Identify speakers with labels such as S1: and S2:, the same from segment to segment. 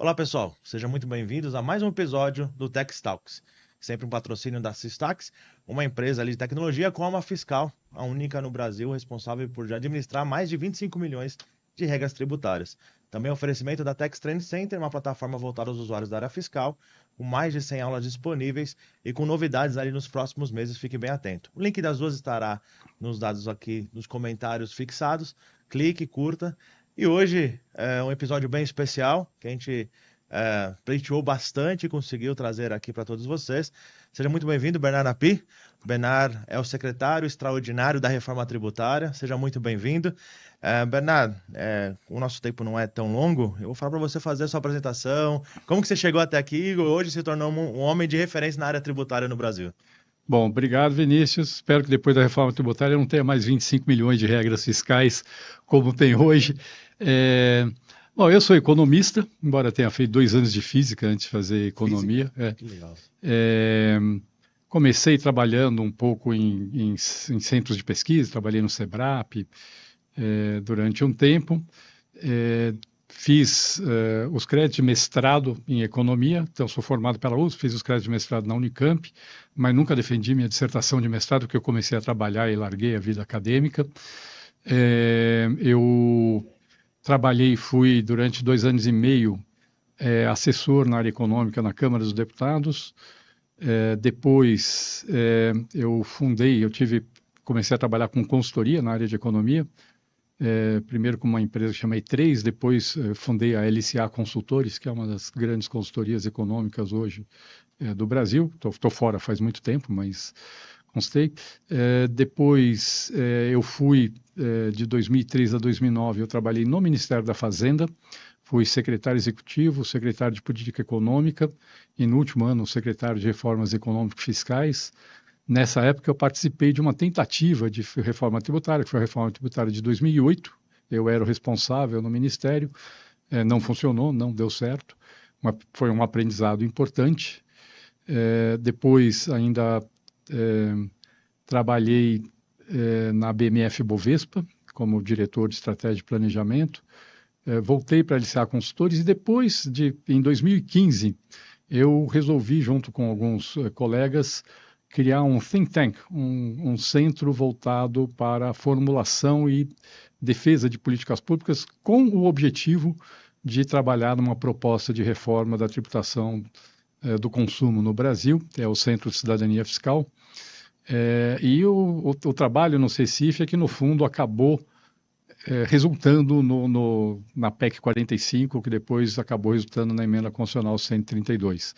S1: Olá pessoal, sejam muito bem-vindos a mais um episódio do Tech Talks, sempre um patrocínio da Systax, uma empresa ali de tecnologia com alma fiscal, a única no Brasil responsável por administrar mais de 25 milhões de regras tributárias. Também oferecimento da Tax Trend Center, uma plataforma voltada aos usuários da área fiscal, com mais de 100 aulas disponíveis e com novidades ali nos próximos meses, fique bem atento. O link das duas estará nos dados aqui nos comentários fixados, clique, curta. E hoje é um episódio bem especial, que a gente pleiteou bastante e conseguiu trazer aqui para todos vocês. Seja muito bem-vindo, Bernard Api. Bernard é o secretário extraordinário da Reforma Tributária. Seja muito bem-vindo. Bernard, o nosso tempo não é tão longo. Eu vou falar para você fazer a sua apresentação. Como que você chegou até aqui e hoje se tornou um homem de referência na área tributária no Brasil?
S2: Bom, obrigado, Vinícius. Espero que depois da reforma tributária não tenha mais 25 milhões de regras fiscais como tem hoje. Bom, eu sou economista, embora tenha feito 2 anos de física antes de fazer economia.
S1: Que legal.
S2: Comecei trabalhando um pouco em centros de pesquisa, trabalhei no SEBRAP durante um tempo. Fiz os créditos de mestrado em economia, então sou formado pela USP, fiz os créditos de mestrado na Unicamp, mas nunca defendi minha dissertação de mestrado, porque eu comecei a trabalhar e larguei a vida acadêmica. Eu trabalhei, fui durante 2 anos e meio assessor na área econômica na Câmara dos Deputados. Depois eu comecei a trabalhar com consultoria na área de economia, primeiro com uma empresa que chama E3, depois fundei a LCA Consultores, que é uma das grandes consultorias econômicas hoje do Brasil. Estou fora faz muito tempo, mas consultei. Depois eu fui, de 2003 a 2009, eu trabalhei no Ministério da Fazenda, fui secretário executivo, secretário de Política Econômica e, no último ano, secretário de Reformas Econômico-Fiscais. Nessa época, eu participei de uma tentativa de reforma tributária, que foi a reforma tributária de 2008. Eu era o responsável no Ministério. Não funcionou, não deu certo. Foi um aprendizado importante. Depois, ainda trabalhei na BMF Bovespa, como diretor de estratégia de planejamento. Voltei para a LCA Consultores e depois, em 2015, eu resolvi, junto com alguns colegas, criar um think tank, um centro voltado para a formulação e defesa de políticas públicas com o objetivo de trabalhar numa proposta de reforma da tributação do consumo no Brasil, é o Centro de Cidadania Fiscal. E o trabalho no CECIF é que, no fundo, acabou resultando na PEC 45, que depois acabou resultando na Emenda Constitucional 132.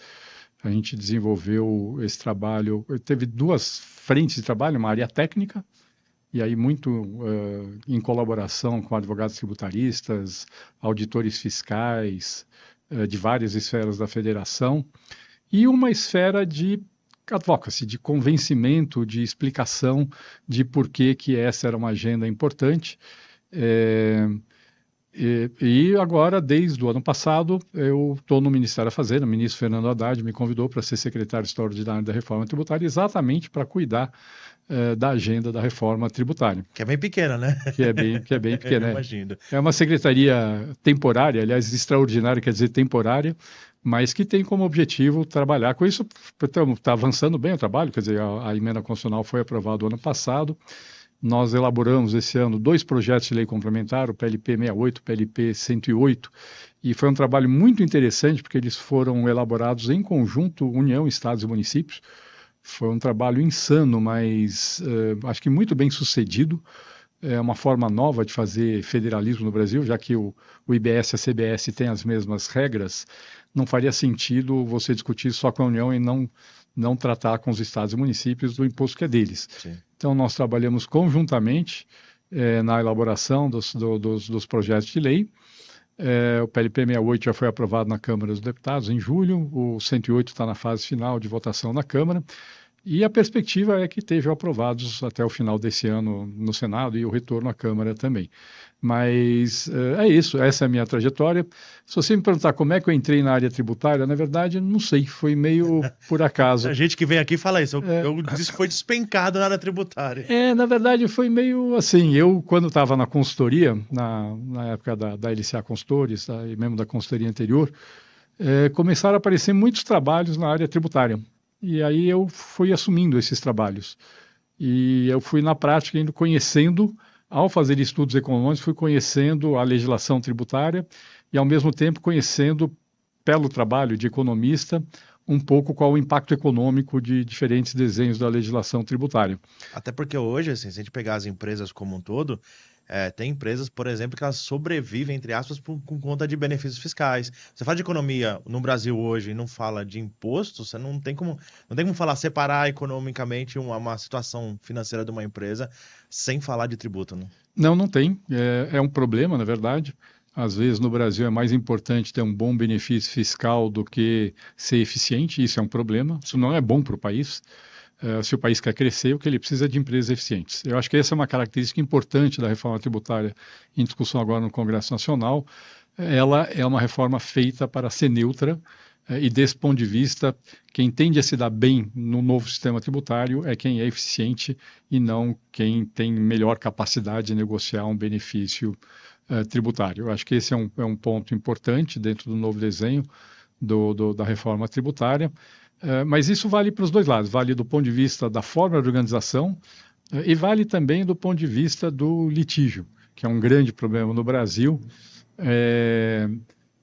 S2: A gente desenvolveu esse trabalho, teve 2 frentes de trabalho, uma área técnica, e aí muito em colaboração com advogados tributaristas, auditores fiscais, de várias esferas da federação, e uma esfera de advocacy, de convencimento, de explicação de por que essa era uma agenda importante. E agora, desde o ano passado, eu estou no Ministério da Fazenda. O ministro Fernando Haddad me convidou para ser secretário extraordinário da Reforma Tributária, exatamente para cuidar da agenda da Reforma Tributária.
S1: Que é bem pequena, né?
S2: Que é bem pequena.
S1: Imagino.
S2: É uma secretaria temporária, aliás, extraordinária quer dizer temporária, mas que tem como objetivo trabalhar com isso. Então, está avançando bem o trabalho, quer dizer, a emenda constitucional foi aprovada ano passado. Nós elaboramos esse ano 2 projetos de lei complementar, o PLP 68 e o PLP 108, e foi um trabalho muito interessante, porque eles foram elaborados em conjunto, União, Estados e Municípios. Foi um trabalho insano, mas acho que muito bem sucedido. É uma forma nova de fazer federalismo no Brasil, já que o IBS e a CBS têm as mesmas regras. Não faria sentido você discutir só com a União e não tratar com os estados e municípios do imposto que é deles.
S1: Sim.
S2: Então, nós trabalhamos conjuntamente na elaboração dos projetos de lei. O PLP 68 já foi aprovado na Câmara dos Deputados em julho, o 108 está na fase final de votação na Câmara, e a perspectiva é que estejam aprovados até o final desse ano no Senado e o retorno à Câmara também. Mas é isso, essa é a minha trajetória. Se você me perguntar como é que eu entrei na área tributária, na verdade, não sei, foi meio por acaso.
S1: A gente que vem aqui fala isso, eu disse que foi despencado na área tributária.
S2: Na verdade, foi meio assim, eu quando estava na consultoria, na época da LCA Consultores, e mesmo da consultoria anterior, começaram a aparecer muitos trabalhos na área tributária. E aí eu fui assumindo esses trabalhos. E eu fui, na prática, indo conhecendo, ao fazer estudos econômicos, fui conhecendo a legislação tributária e, ao mesmo tempo, conhecendo, pelo trabalho de economista, um pouco qual o impacto econômico de diferentes desenhos da legislação tributária.
S1: Até porque hoje, assim, se a gente pegar as empresas como um todo, tem empresas, por exemplo, que elas sobrevivem, entre aspas, com conta de benefícios fiscais. Você fala de economia no Brasil hoje e não fala de imposto, você não tem como falar separar economicamente uma situação financeira de uma empresa sem falar de tributo, né?
S2: Não, não tem. É um problema, na verdade. Às vezes, no Brasil, é mais importante ter um bom benefício fiscal do que ser eficiente. Isso é um problema. Isso não é bom para o país. Se o país quer crescer, o que ele precisa é de empresas eficientes. Eu acho que essa é uma característica importante da reforma tributária em discussão agora no Congresso Nacional. Ela é uma reforma feita para ser neutra, e desse ponto de vista, quem tende a se dar bem no novo sistema tributário é quem é eficiente e não quem tem melhor capacidade de negociar um benefício tributário. Eu acho que esse é um ponto importante dentro do novo desenho da reforma tributária. Mas isso vale para os dois lados, vale do ponto de vista da forma de organização e vale também do ponto de vista do litígio, que é um grande problema no Brasil.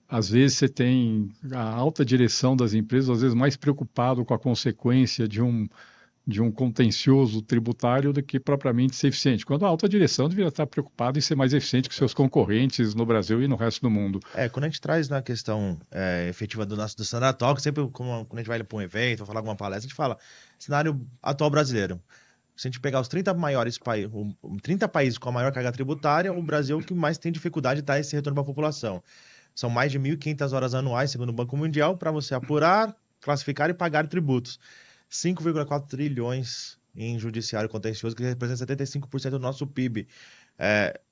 S2: Às vezes você tem a alta direção das empresas, às vezes mais preocupado com a consequência de um contencioso tributário do que propriamente ser eficiente, quando a alta direção deveria estar preocupada em ser mais eficiente que seus concorrentes no Brasil e no resto do mundo.
S1: Quando a gente traz na questão efetiva do Standard Talk, sempre quando a gente vai para um evento, ou falar alguma palestra, a gente fala cenário atual brasileiro. Se a gente pegar os 30 maiores países, 30 países com a maior carga tributária, o Brasil é o que mais tem dificuldade de dar esse retorno para a população. São mais de 1.500 horas anuais, segundo o Banco Mundial, para você apurar, classificar e pagar tributos. 5,4 trilhões em judiciário contencioso, que representa 75% do nosso PIB.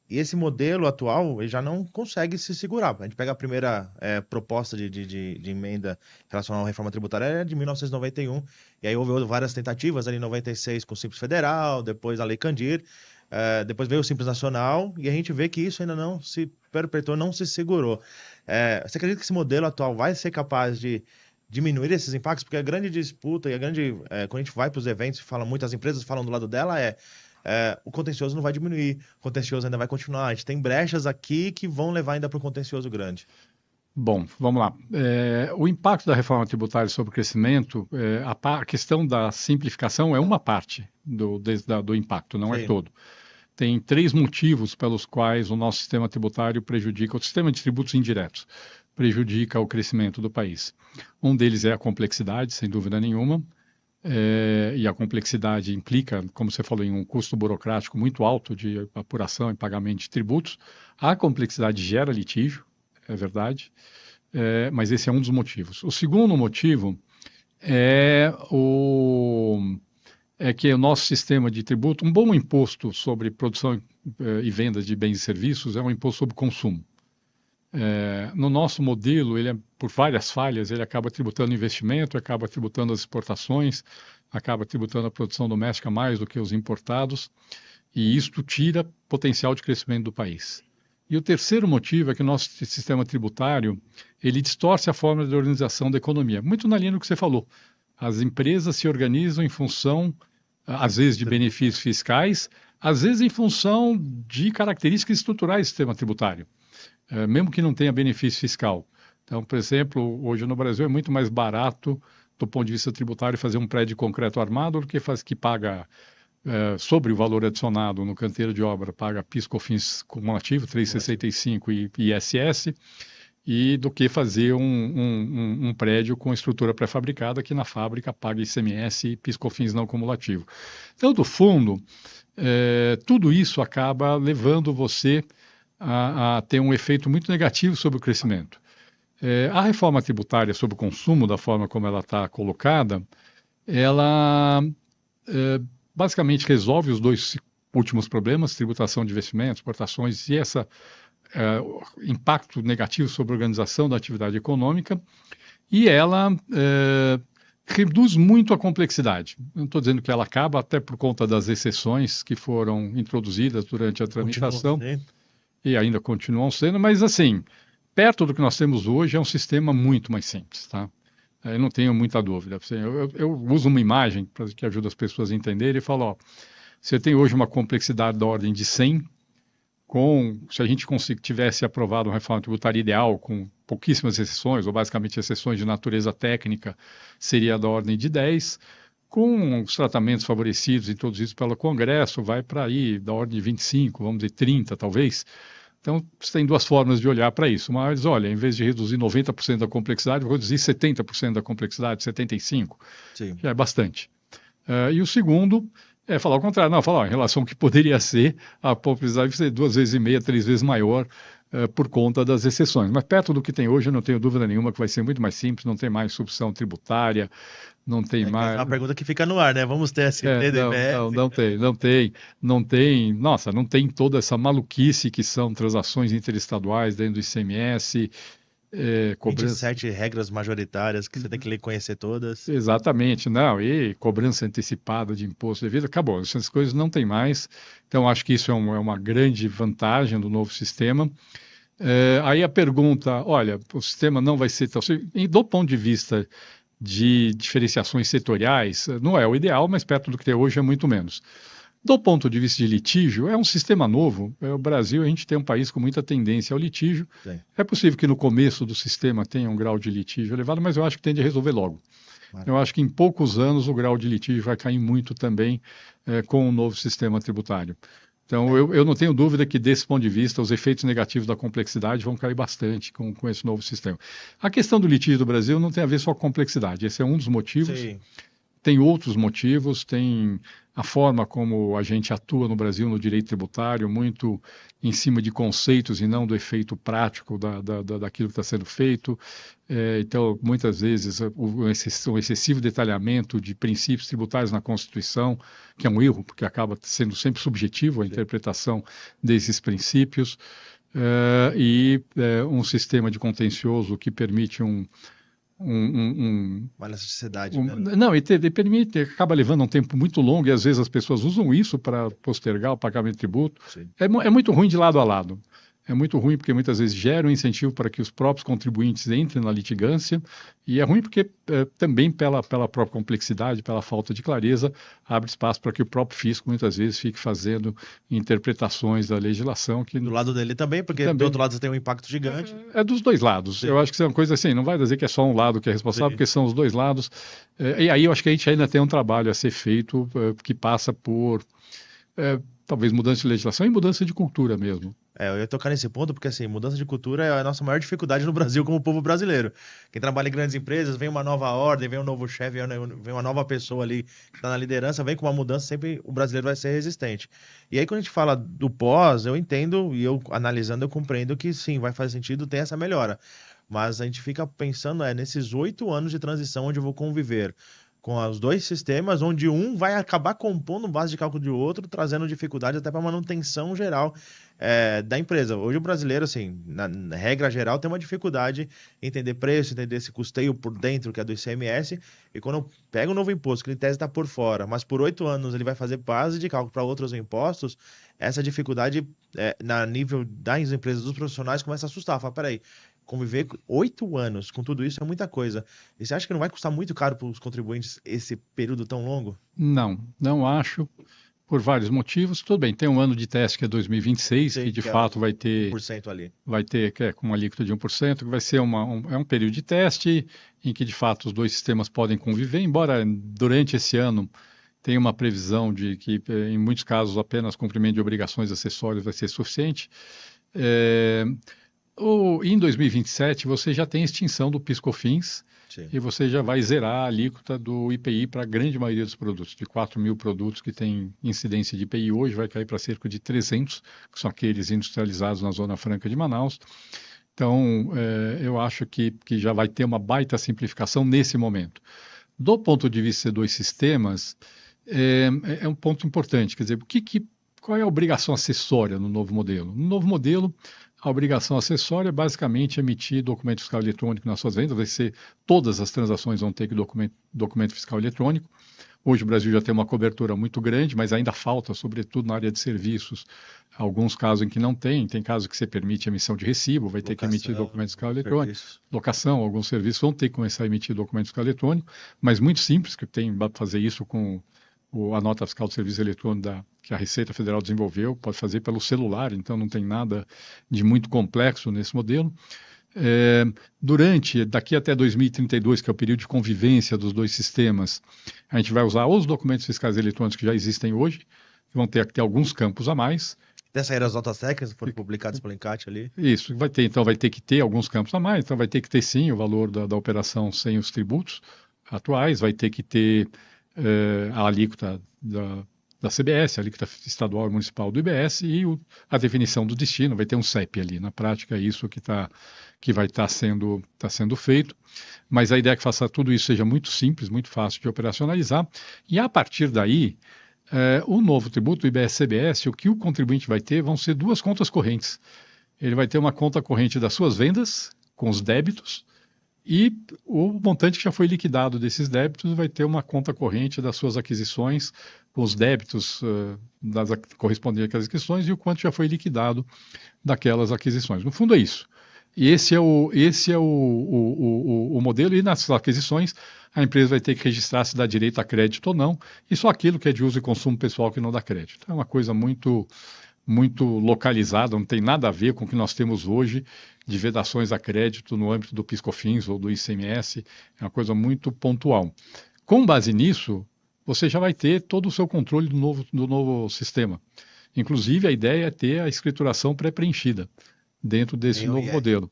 S1: E esse modelo atual ele já não consegue se segurar. A gente pega a primeira proposta de emenda relacionada à reforma tributária de 1991, e aí houve várias tentativas, ali em 96 com o Simples Federal, depois a Lei Candir, depois veio o Simples Nacional, e a gente vê que isso ainda não se perpetuou, não se segurou. Você acredita que esse modelo atual vai ser capaz de diminuir esses impactos? Porque a grande disputa e quando a gente vai para os eventos, muitas empresas falam do lado dela, o contencioso não vai diminuir, o contencioso ainda vai continuar. A gente tem brechas aqui que vão levar ainda para um contencioso grande.
S2: Bom, vamos lá. O impacto da reforma tributária sobre o crescimento, a questão da simplificação é uma parte do impacto, não é todo. Tem 3 motivos pelos quais o nosso sistema tributário prejudica, o sistema de tributos indiretos prejudica o crescimento do país. Um deles é a complexidade, sem dúvida nenhuma, e a complexidade implica, como você falou, em um custo burocrático muito alto de apuração e pagamento de tributos. A complexidade gera litígio, é verdade, mas esse é um dos motivos. O segundo motivo é que o nosso sistema de tributo, um bom imposto sobre produção e venda de bens e serviços é um imposto sobre consumo. No nosso modelo, por várias falhas, ele acaba tributando investimento, acaba tributando as exportações, acaba tributando a produção doméstica mais do que os importados, e isto tira potencial de crescimento do país. E o terceiro motivo é que o nosso sistema tributário, ele distorce a forma de organização da economia, muito na linha do que você falou. As empresas se organizam em função, às vezes, de benefícios fiscais, às vezes em função de características estruturais do sistema tributário, mesmo que não tenha benefício fiscal. Então, por exemplo, hoje no Brasil é muito mais barato, do ponto de vista tributário, fazer um prédio de concreto armado do que paga sobre o valor adicionado no canteiro de obra, paga PIS/COFINS cumulativo, 3,65 e ISS, e do que fazer um prédio com estrutura pré-fabricada que na fábrica paga ICMS e PIS/COFINS não cumulativo. Então, do fundo, tudo isso acaba levando você a ter um efeito muito negativo sobre o crescimento. A reforma tributária sobre o consumo, da forma como ela está colocada, ela basicamente resolve os 2 últimos problemas, tributação de investimentos, exportações e esse impacto negativo sobre a organização da atividade econômica, e ela reduz muito a complexidade. Não estou dizendo que ela acaba, até por conta das exceções que foram introduzidas durante a tramitação, e ainda continuam sendo, mas assim, perto do que nós temos hoje, é um sistema muito mais simples, tá? Eu não tenho muita dúvida. Assim, eu uso uma imagem que ajuda as pessoas a entenderem e falo, ó, você tem hoje uma complexidade da ordem de 100, se a gente tivesse aprovado uma reforma tributária ideal, com pouquíssimas exceções, ou basicamente exceções de natureza técnica, seria da ordem de 10, com os tratamentos favorecidos introduzidos pelo Congresso, vai para aí da ordem de 25, vamos dizer 30 talvez. Então, você tem duas formas de olhar para isso. Mas, olha, em vez de reduzir 90% da complexidade, vou reduzir 70% da complexidade, 75%.
S1: Sim.
S2: Já é bastante. E o segundo é falar o contrário. Não, falar, ó, em relação ao que poderia ser, a complexidade vai ser 2,5 vezes, 3 vezes maior por conta das exceções. Mas perto do que tem hoje, eu não tenho dúvida nenhuma que vai ser muito mais simples, não tem mais substituição tributária, não tem mais...
S1: É uma pergunta que fica no ar, né? Vamos ter SP, DMF?
S2: Não tem, nossa, não tem toda essa maluquice que são transações interestaduais dentro do ICMS,
S1: cobrança... 27 regras majoritárias que você tem que ler e conhecer todas.
S2: Exatamente, não, e cobrança antecipada de imposto devido, acabou, essas coisas não tem mais, então acho que isso é uma grande vantagem do novo sistema. Aí a pergunta, olha, o sistema não vai ser tão... Do ponto de vista de diferenciações setoriais, não é o ideal, mas perto do que tem hoje é muito menos. Do ponto de vista de litígio, é um sistema novo. O Brasil, a gente tem um país com muita tendência ao litígio. Sim. É possível que no começo do sistema tenha um grau de litígio elevado, mas eu acho que tende a resolver logo. Eu acho que em poucos anos o grau de litígio vai cair muito também com o novo sistema tributário. Então, eu não tenho dúvida que, desse ponto de vista, os efeitos negativos da complexidade vão cair bastante com esse novo sistema. A questão do litígio do Brasil não tem a ver só com a complexidade. Esse é um dos motivos. Sim. Tem outros motivos, tem a forma como a gente atua no Brasil no direito tributário, muito em cima de conceitos e não do efeito prático daquilo que está sendo feito. Então, muitas vezes, o excessivo detalhamento de princípios tributários na Constituição, que é um erro, porque acaba sendo sempre subjetivo a interpretação desses princípios, e um sistema de contencioso que permite
S1: uma elasticidade.
S2: Não, e permite, acaba levando um tempo muito longo e às vezes as pessoas usam isso para postergar o pagamento de tributo. É muito ruim de lado a lado. É muito ruim porque muitas vezes gera um incentivo para que os próprios contribuintes entrem na litigância e é ruim porque também pela própria complexidade, pela falta de clareza, abre espaço para que o próprio fisco muitas vezes fique fazendo interpretações da legislação. Que
S1: do lado dele também, porque do outro lado você tem um impacto gigante.
S2: É dos dois lados. Sim. Eu acho que isso é uma coisa assim, não vai dizer que é só um lado que é responsável, porque são os dois lados. E aí eu acho que a gente ainda tem um trabalho a ser feito que passa por talvez mudança de legislação e mudança de cultura mesmo.
S1: Eu ia tocar nesse ponto, porque assim, mudança de cultura é a nossa maior dificuldade no Brasil como povo brasileiro. Quem trabalha em grandes empresas, vem uma nova ordem, vem um novo chefe, vem uma nova pessoa ali que está na liderança, vem com uma mudança, sempre o brasileiro vai ser resistente. E aí quando a gente fala do pós, eu entendo, e eu analisando, eu compreendo que sim, vai fazer sentido ter essa melhora. Mas a gente fica pensando, nesses 8 anos de transição onde eu vou conviver com os dois sistemas, onde um vai acabar compondo base de cálculo de outro, trazendo dificuldade até para a manutenção geral da empresa. Hoje o brasileiro, assim, na regra geral, tem uma dificuldade em entender preço, entender esse custeio por dentro, que é do ICMS, e quando eu pego um novo imposto, que em tese está por fora, mas por 8 anos ele vai fazer base de cálculo para outros impostos, essa dificuldade, na nível das empresas, dos profissionais, começa a assustar. Fala, peraí, conviver 8 anos com tudo isso é muita coisa. E você acha que não vai custar muito caro para os contribuintes esse período tão longo?
S2: Não acho, por vários motivos. Tudo bem, tem um ano de teste que é 2026, que de fato vai ter
S1: 1% ali.
S2: Vai ter, com uma alíquota de 1%, que vai ser um período de teste em que de fato os dois sistemas podem conviver, embora durante esse ano tenha uma previsão de que, em muitos casos, apenas cumprimento de obrigações acessórias vai ser suficiente. Em 2027, você já tem extinção do PIS/COFINS. Sim. E você já vai zerar a alíquota do IPI para a grande maioria dos produtos. De 4 mil produtos que têm incidência de IPI hoje, vai cair para cerca de 300, que são aqueles industrializados na Zona Franca de Manaus. Então, eu acho que já vai ter uma baita simplificação nesse momento. Do ponto de vista dos sistemas, é um ponto importante. Quer dizer, qual é a obrigação acessória no novo modelo? No novo modelo, a obrigação acessória é basicamente emitir documento fiscal eletrônico nas suas vendas, todas as transações vão ter que documento fiscal eletrônico. Hoje o Brasil já tem uma cobertura muito grande, mas ainda falta, sobretudo na área de serviços, alguns casos em que não tem. Tem casos que você permite emissão de recibo, vai ter que emitir documento fiscal eletrônico. Locação, alguns serviços vão ter que começar a emitir documento fiscal eletrônico, mas muito simples, que tem para fazer isso com a nota fiscal do serviço eletrônico que a Receita Federal desenvolveu, pode fazer pelo celular, então não tem nada de muito complexo nesse modelo. Daqui até 2032, que é o período de convivência dos dois sistemas, a gente vai usar os documentos fiscais eletrônicos que já existem hoje, que vão ter que ter alguns campos a mais.
S1: Até sair as notas técnicas que foram publicadas pelo ENCAT ali.
S2: Isso, vai ter que ter alguns campos a mais, então vai ter que ter sim o valor da operação sem os tributos atuais, vai ter que ter a alíquota da CBS, a alíquota estadual e municipal do IBS e a definição do destino, vai ter um CEP ali. Na prática é isso que vai estar sendo feito, mas a ideia é que faça tudo isso seja muito simples, muito fácil de operacionalizar, e a partir daí, o novo tributo, o IBS-CBS, o que o contribuinte vai ter vão ser duas contas correntes. Ele vai ter uma conta corrente das suas vendas, com os débitos, e o montante que já foi liquidado desses débitos vai ter uma conta corrente das suas aquisições, com os débitos correspondentes às aquisições e o quanto já foi liquidado daquelas aquisições. No fundo é isso. E esse é o modelo, e nas aquisições a empresa vai ter que registrar se dá direito a crédito ou não, e só aquilo que é de uso e consumo pessoal que não dá crédito. Então é uma coisa muito localizada, não tem nada a ver com o que nós temos hoje de vedações a crédito no âmbito do PIS/COFINS ou do ICMS, é uma coisa muito pontual. Com base nisso, você já vai ter todo o seu controle do novo sistema. Inclusive, a ideia é ter a escrituração pré-preenchida dentro desse novo modelo.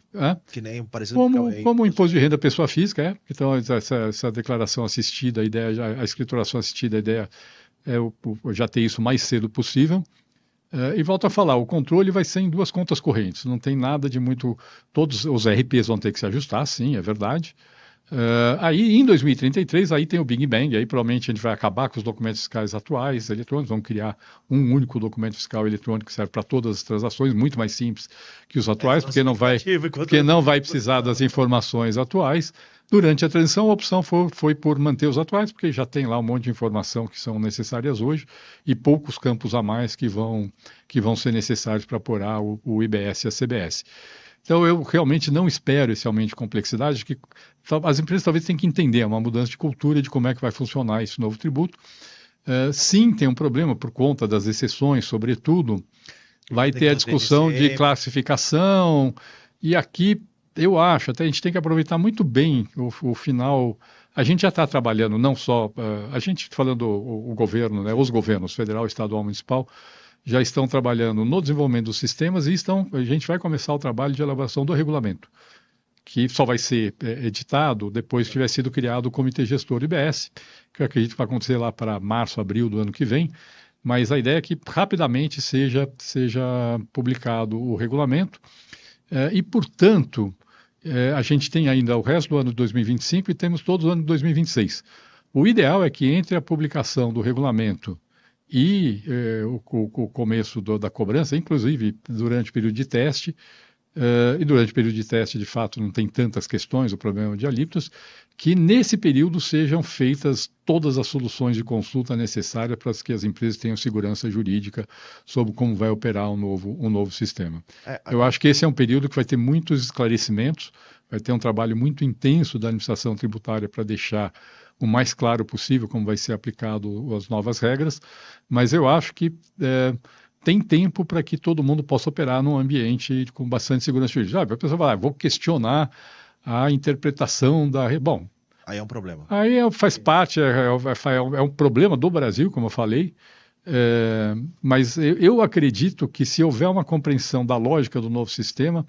S1: Que nem parecido
S2: como o imposto de renda pessoa física, então essa declaração assistida, a escrituração assistida, a ideia é já ter isso o mais cedo possível. E volto a falar, o controle vai ser em duas contas correntes, não tem nada de muito. Todos os RPs vão ter que se ajustar, sim, é verdade. Aí em 2033, aí tem o Big Bang, aí provavelmente a gente vai acabar com os documentos fiscais atuais, eletrônicos, vamos criar um único documento fiscal eletrônico que serve para todas as transações, muito mais simples que os atuais, porque não vai precisar das informações atuais. Durante a transição, a opção foi por manter os atuais, porque já tem lá um monte de informação que são necessárias hoje e poucos campos a mais que vão ser necessários para apurar o IBS e a CBS. Então, eu realmente não espero esse aumento de complexidade, que as empresas talvez tenham que entender, é uma mudança de cultura de como é que vai funcionar esse novo tributo. Sim, tem um problema por conta das exceções, sobretudo, vai ter a discussão de classificação, e aqui eu acho, até a gente tem que aproveitar muito bem o final. A gente já está trabalhando, não só, a gente falando o governo, né, os governos federal, estadual, municipal, já estão trabalhando no desenvolvimento dos sistemas e a gente vai começar o trabalho de elaboração do regulamento, que só vai ser editado depois que tiver sido criado o Comitê Gestor IBS, que eu acredito que vai acontecer lá para março, abril do ano que vem, mas a ideia é que rapidamente seja publicado o regulamento e, portanto, a gente tem ainda o resto do ano de 2025 e temos todo o ano de 2026. O ideal é que entre a publicação do regulamento e o começo da cobrança, inclusive durante o período de teste, e durante o período de teste, de fato, não tem tantas questões, o problema de alíquotas, que nesse período sejam feitas todas as soluções de consulta necessárias para que as empresas tenham segurança jurídica sobre como vai operar um novo sistema. Eu acho que esse é um período que vai ter muitos esclarecimentos, vai ter um trabalho muito intenso da administração tributária para deixar o mais claro possível como vai ser aplicado as novas regras, mas eu acho que tem tempo para que todo mundo possa operar num ambiente com bastante segurança jurídica. A pessoa vai vou questionar a interpretação da... Bom,
S1: aí é um problema.
S2: Aí faz parte, é um problema do Brasil, como eu falei, mas eu acredito que se houver uma compreensão da lógica do novo sistema,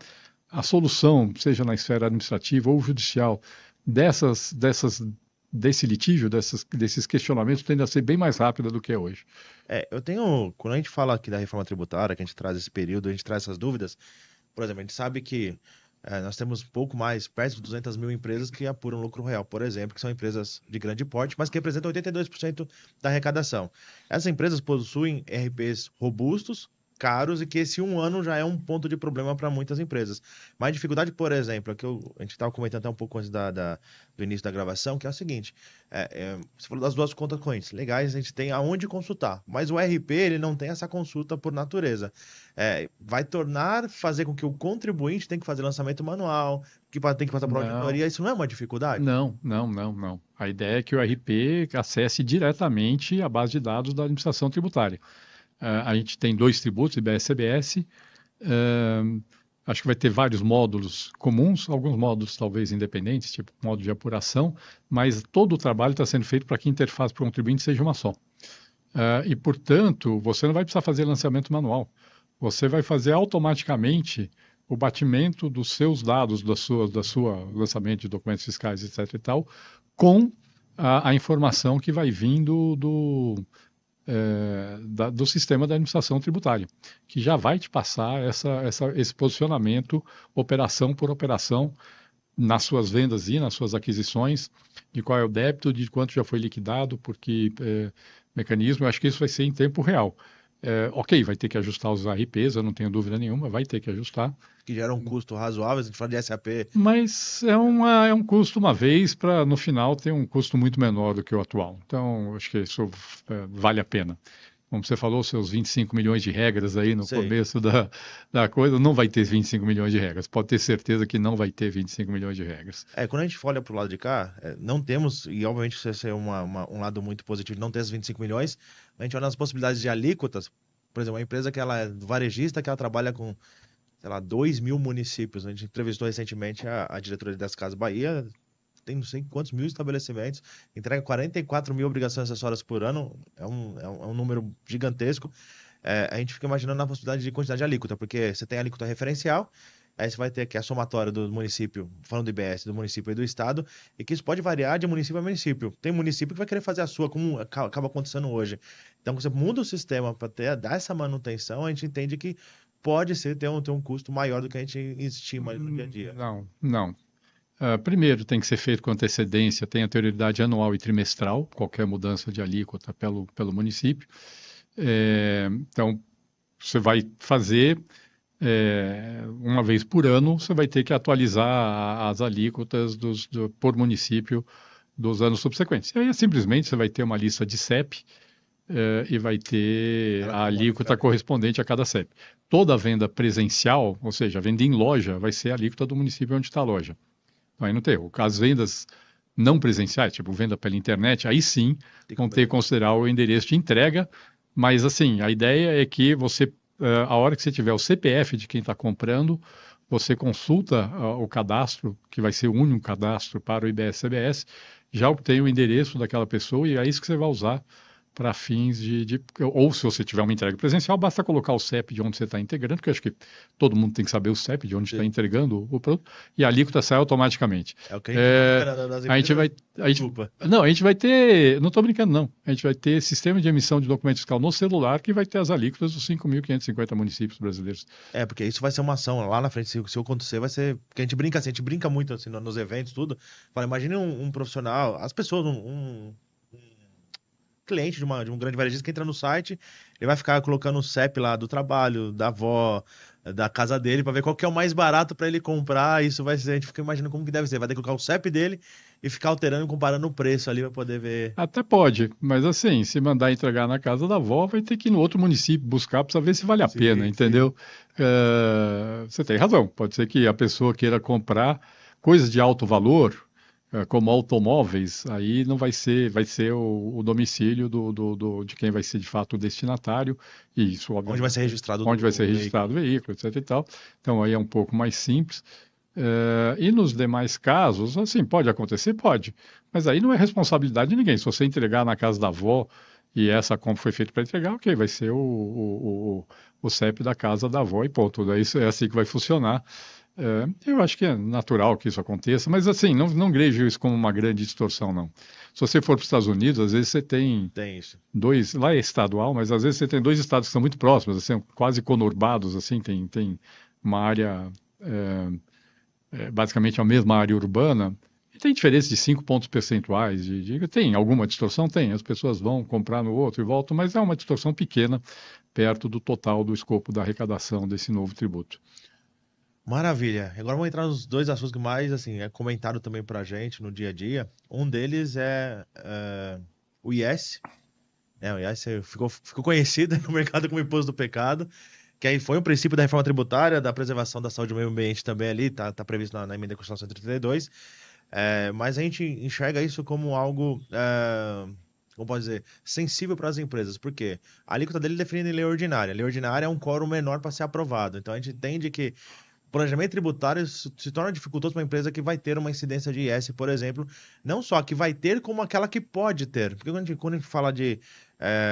S2: a solução, seja na esfera administrativa ou judicial, desse litígio, desses questionamentos, tende a ser bem mais rápida do que é hoje.
S1: Quando a gente fala aqui da reforma tributária, que a gente traz esse período, a gente traz essas dúvidas, por exemplo, a gente sabe que nós temos pouco mais, perto de 200 mil empresas que apuram lucro real, por exemplo, que são empresas de grande porte, mas que representam 82% da arrecadação. Essas empresas possuem RPs robustos, caros e que esse um ano já é um ponto de problema para muitas empresas. Mas a dificuldade, por exemplo, a gente estava comentando até um pouco antes do início da gravação, que é o seguinte, você falou das duas contas correntes, legais, a gente tem aonde consultar, mas o RP ele não tem essa consulta por natureza. Vai fazer com que o contribuinte tenha que fazer lançamento manual, que tem que passar por
S2: Não,
S1: auditoria, isso não é uma dificuldade?
S2: não. A ideia é que o RP acesse diretamente a base de dados da administração tributária. A gente tem dois tributos, IBS e CBS. Acho que vai ter vários módulos comuns, alguns módulos talvez independentes, tipo módulo de apuração, mas todo o trabalho está sendo feito para que a interface para o contribuinte seja uma só. E, portanto, você não vai precisar fazer lançamento manual. Você vai fazer automaticamente o batimento dos seus dados, da sua lançamento de documentos fiscais, etc. e tal, com a informação que vai vindo do sistema da administração tributária, que já vai te passar esse posicionamento, operação por operação, nas suas vendas e nas suas aquisições, de qual é o débito, de quanto já foi liquidado, por que mecanismo. Eu acho que isso vai ser em tempo real. Ok, vai ter que ajustar os ARPs, eu não tenho dúvida nenhuma, vai ter que ajustar.
S1: Que gera um custo razoável, a gente fala de SAP.
S2: Mas é um custo uma vez para, no final, ter um custo muito menor do que o atual. Então, acho que isso vale a pena. Como você falou, seus 25 milhões de regras aí no começo da coisa, não vai ter 25 milhões de regras. Pode ter certeza que não vai ter 25 milhões de regras.
S1: Quando a gente olha para o lado de cá, não temos, e obviamente isso é um lado muito positivo, não ter esses 25 milhões, a gente olha nas possibilidades de alíquotas, por exemplo, uma empresa que ela é varejista, que ela trabalha com, sei lá, 2.000 municípios. A gente entrevistou recentemente a diretora das Casas Bahia, tem não sei quantos mil estabelecimentos, entrega 44 mil obrigações acessórias por ano, é um número gigantesco. A gente fica imaginando a possibilidade de quantidade de alíquota, porque você tem a alíquota referencial, aí você vai ter que a somatória do município, falando do IBS, do município e do estado, e que isso pode variar de município a município. Tem município que vai querer fazer a sua, como acaba acontecendo hoje. Então, quando você muda o sistema para dar essa manutenção, a gente entende que pode ter um custo maior do que a gente estima no dia a dia.
S2: Não. Primeiro, tem que ser feito com antecedência, tem anterioridade anual e trimestral, qualquer mudança de alíquota pelo município. Então, você vai fazer uma vez por ano, você vai ter que atualizar as alíquotas por município dos anos subsequentes. E aí, simplesmente, você vai ter uma lista de CEP e vai ter a alíquota correspondente a cada CEP. Toda venda presencial, ou seja, a venda em loja, vai ser a alíquota do município onde está a loja. Aí não tem. As vendas não presenciais, tipo venda pela internet, aí sim vão ter que considerar o endereço de entrega, mas assim, a ideia é que você, a hora que você tiver o CPF de quem está comprando, você consulta o cadastro, que vai ser o único cadastro para o IBS-CBS, já obtém o endereço daquela pessoa e é isso que você vai usar para fins ou se você tiver uma entrega presencial, basta colocar o CEP de onde você está integrando, porque eu acho que todo mundo tem que saber o CEP de onde está entregando o produto, e a alíquota sai automaticamente.
S1: É o que a gente
S2: a gente vai ter, não estou brincando não, a gente vai ter sistema de emissão de documento fiscal no celular que vai ter as alíquotas dos 5.550 municípios brasileiros.
S1: Porque isso vai ser uma ação lá na frente, se acontecer, vai ser, porque a gente brinca muito assim, nos eventos, tudo. Fala, imagine um profissional, as pessoas, cliente de um grande varejista que entra no site, ele vai ficar colocando o CEP lá do trabalho, da avó, da casa dele, para ver qual que é o mais barato para ele comprar. Isso vai ser, a gente fica imaginando como que deve ser. Vai ter que colocar o CEP dele e ficar alterando e comparando o preço ali para poder ver.
S2: Até pode, mas assim, se mandar entregar na casa da avó, vai ter que ir no outro município buscar para saber se vale a pena, entendeu? Você tem razão. Pode ser que a pessoa queira comprar coisas de alto valor, como automóveis, aí não vai ser o domicílio de quem vai ser de fato o destinatário, e isso obviamente,
S1: onde vai ser registrado
S2: o veículo, etc e tal. Então aí é um pouco mais simples. E nos demais casos, assim, pode acontecer? Pode, mas aí não é responsabilidade de ninguém. Se você entregar na casa da avó e essa compra foi feita para entregar, ok, vai ser o CEP da casa da avó e ponto. Daí é assim que vai funcionar. Eu acho que é natural que isso aconteça, mas assim, não vejo isso como uma grande distorção, não. Se você for para os Estados Unidos, às vezes você tem
S1: isso.
S2: dois, lá é estadual, mas às vezes você tem dois estados que são muito próximos, assim, quase conurbados, assim, tem uma área, basicamente a mesma área urbana, Tem diferença de 5 pontos percentuais, tem alguma distorção? Tem, as pessoas vão comprar no outro e voltam, mas é uma distorção pequena perto do total do escopo da arrecadação desse novo tributo.
S1: Maravilha. Agora vamos entrar nos dois assuntos que mais assim, é comentado também pra gente no dia a dia. Um deles é o IS. O IS ficou conhecido no mercado como imposto do pecado, que aí foi um princípio da reforma tributária, da preservação da saúde do meio ambiente também ali, tá previsto na emenda da Constituição 132. Mas a gente enxerga isso como algo, como pode dizer, sensível para as empresas. Por quê? A alíquota dele é definida em lei ordinária. A lei ordinária é um quórum menor para ser aprovado. Então a gente entende que o planejamento tributário se torna dificultoso para uma empresa que vai ter uma incidência de IS, por exemplo, não só que vai ter, como aquela que pode ter. Porque quando a gente fala de.